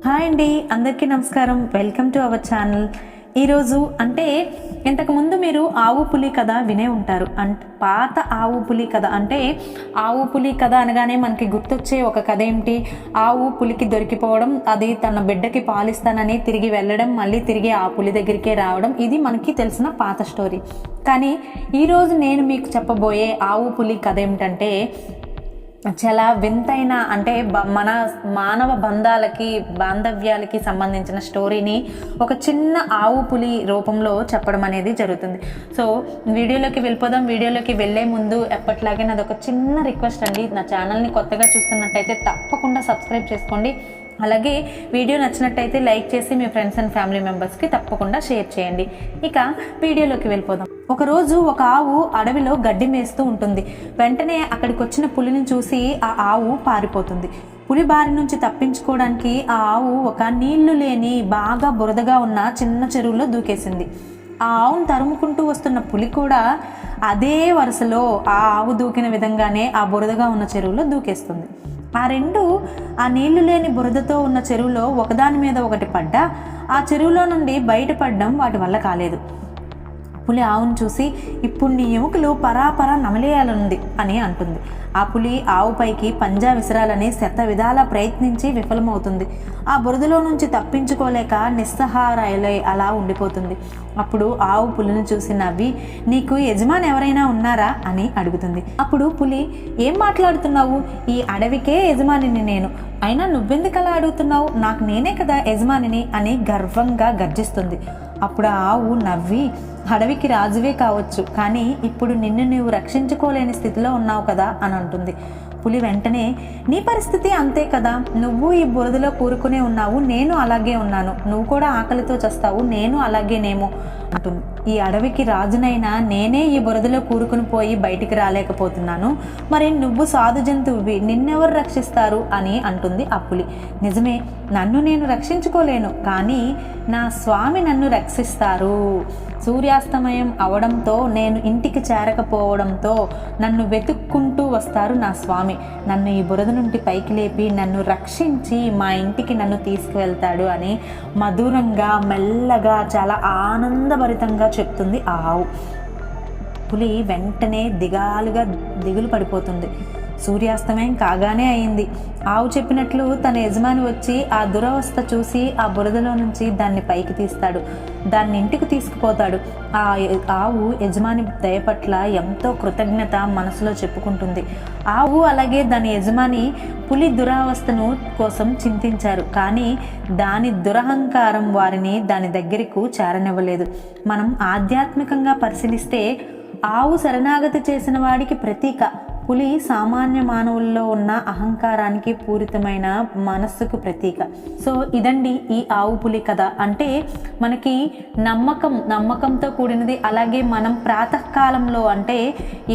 Hi అండి, అందరికీ నమస్కారం. Welcome to our channel. ఈరోజు అంటే ఇంతకుముందు మీరు ఆవు పులి కథ వినే ఉంటారు. పాత ఆవు పులి కథ అంటే ఆవు పులి కథ అనగానే మనకి గుర్తొచ్చే ఒక కథ ఏమిటి? ఆవు పులికి దొరికిపోవడం, అది తన బిడ్డకి పాలిస్తానని తిరిగి వెళ్ళడం, మళ్ళీ తిరిగి ఆ పులి దగ్గరికే రావడం. ఇది మనకి తెలిసిన పాత స్టోరీ. కానీ ఈరోజు నేను మీకు చెప్పబోయే ఆవు పులి కథ ఏమిటంటే చాలా వింతైన, అంటే మన మానవ బాంధవ్యాలకి సంబంధించిన స్టోరీని ఒక చిన్న ఆవు పులి రూపంలో చెప్పడం అనేది జరుగుతుంది. సో వీడియోలోకి వెళ్ళిపోదాం. వీడియోలోకి వెళ్ళే ముందు ఎప్పట్లాగే నాది ఒక చిన్న రిక్వెస్ట్ అండి. నా ఛానల్ని కొత్తగా చూస్తున్నట్టయితే తప్పకుండా సబ్స్క్రైబ్ చేసుకోండి. అలాగే వీడియో నచ్చినట్టయితే లైక్ చేసి మీ ఫ్రెండ్స్ అండ్ ఫ్యామిలీ మెంబర్స్కి తప్పకుండా షేర్ చేయండి. ఇక వీడియోలోకి వెళ్ళిపోదాం. ఒకరోజు ఒక ఆవు అడవిలో గడ్డి మేస్తూ ఉంటుంది. వెంటనే అక్కడికి వచ్చిన పులిని చూసి ఆ ఆవు పారిపోతుంది. పులి బారి నుంచి తప్పించుకోవడానికి ఆ ఆవు ఒక నీళ్లు లేని బాగా బురదగా ఉన్న చిన్న చెరువులో దూకేసింది. ఆ ఆవును తరుముకుంటూ వస్తున్న పులి కూడా అదే వరుసలో ఆ ఆవు దూకిన విధంగానే ఆ బురదగా ఉన్న చెరువులో దూకేస్తుంది. ఆ నీళ్లు లేని బురదతో ఉన్న చెరువులో ఒకదాని మీద ఒకటి పడ్డా ఆ చెరువులో నుండి బయటపడడం వాటి వల్ల కాలేదు. పులి ఆవును చూసి, ఇప్పుడు నీ ఎముకలు పరాపరా నమలేయాలనుంది అని అంటుంది. ఆ పులి ఆవుపైకి పంజా విసరాలని శత విధాలా ప్రయత్నించి విఫలమవుతుంది. ఆ బురదలో నుంచి తప్పించుకోలేక నిస్సహారాయలై అలా ఉండిపోతుంది. అప్పుడు ఆవు పులిని చూసి నవ్వి, నీకు యజమాని ఎవరైనా ఉన్నారా అని అడుగుతుంది. అప్పుడు పులి, ఏం మాట్లాడుతున్నావు? ఈ అడవికే యజమానిని నేను. అయినా నువ్వెందుకు అలా అడుగుతున్నావు? నాకు నేనే కదా యజమానిని అని గర్వంగా గర్జిస్తుంది. అప్పుడు ఆ ఆవు నవ్వి, అడవికి రాజువే కావచ్చు, కానీ ఇప్పుడు నిన్ను నీవు రక్షించుకోలేని స్థితిలో ఉన్నావు కదా అని అంటుంది. పులి వెంటనే, నీ పరిస్థితి అంతే కదా, నువ్వు ఈ బురదలో కూరుకునే ఉన్నావు, నేను అలాగే ఉన్నాను, నువ్వు కూడా ఆకలితో చస్తావు, నేను అలాగేనేమో అంటుంది. ఈ అడవికి రాజునైనా నేనే ఈ బురదలో కూరుకుని పోయి బయటికి రాలేకపోతున్నాను, మరి నువ్వు సాధు జంతువువి, నిన్నెవరు రక్షిస్తారు అని అంటుంది ఆ పులి. నిజమే, నన్ను నేను రక్షించుకోలేను, కానీ నా స్వామి నన్ను రక్షిస్తారు. సూర్యాస్తమయం అవడంతో నేను ఇంటికి చేరకపోవడంతో నన్ను వెతుక్కుంటూ వస్తారు నా స్వామి. నన్ను ఈ బురద నుండి పైకి లేపి నన్ను రక్షించి మా ఇంటికి నన్ను తీసుకువెళ్తాడు అని మధురంగా మెల్లగా చాలా ఆనందభరితంగా చెప్తుంది ఆ ఆవు. పులి వెంటనే దిగులు పడిపోతుంది. సూర్యాస్తమయం కాగానే అయింది. ఆవు చెప్పినట్లు తన యజమాని వచ్చి ఆ దురవస్థ చూసి ఆ బురదలో నుంచి దాన్ని పైకి తీస్తాడు, దాన్ని ఇంటికి తీసుకుపోతాడు. ఆ ఆవు యజమాని దయ పట్ల ఎంతో కృతజ్ఞత మనసులో చెప్పుకుంటుంది. ఆవు అలాగే దాని యజమాని పులి దురవస్థను కోసం చింతించారు, కానీ దాని దురహంకారం వారిని దాని దగ్గరకు చేరనివ్వలేదు. మనం ఆధ్యాత్మికంగా పరిశీలిస్తే ఆవు శరణాగతి చేసిన వాడికి ప్రతీక. పులి సామాన్య మానవుల్లో ఉన్న అహంకారానికి పూరితమైన మనస్సుకు ప్రతీక. సో ఇదండి ఈ ఆవు పులి కథ. అంటే మనకి నమ్మకంతో కూడినది. అలాగే మనం ప్రాతకాలంలో, అంటే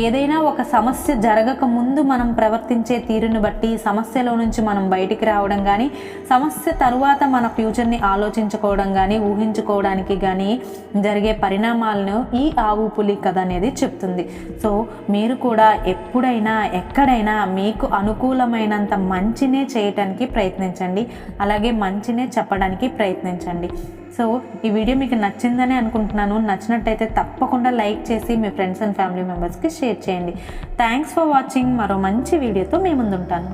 ఏదైనా ఒక సమస్య జరగక ముందు మనం ప్రవర్తించే తీరుని బట్టి సమస్యలో నుంచి మనం బయటికి రావడం కానీ, సమస్య తరువాత మన ఫ్యూచర్ని ఆలోచించుకోవడం కానీ, ఊహించుకోవడానికి కానీ జరిగే పరిణామాలను ఈ ఆవు పులి కథ అనేది చెప్తుంది. సో మీరు కూడా ఎక్కడైనా మీకు అనుకూలమైనంత మంచినే చేయటానికి ప్రయత్నించండి, అలాగే మంచినే చెప్పడానికి ప్రయత్నించండి. సో ఈ వీడియో మీకు నచ్చిందని అనుకుంటున్నాను. నచ్చినట్టయితే తప్పకుండా లైక్ చేసి మీ ఫ్రెండ్స్ అండ్ ఫ్యామిలీ మెంబర్స్కి షేర్ చేయండి. Thanks for watching. మరో మంచి వీడియోతో మీ ముందుంటాను.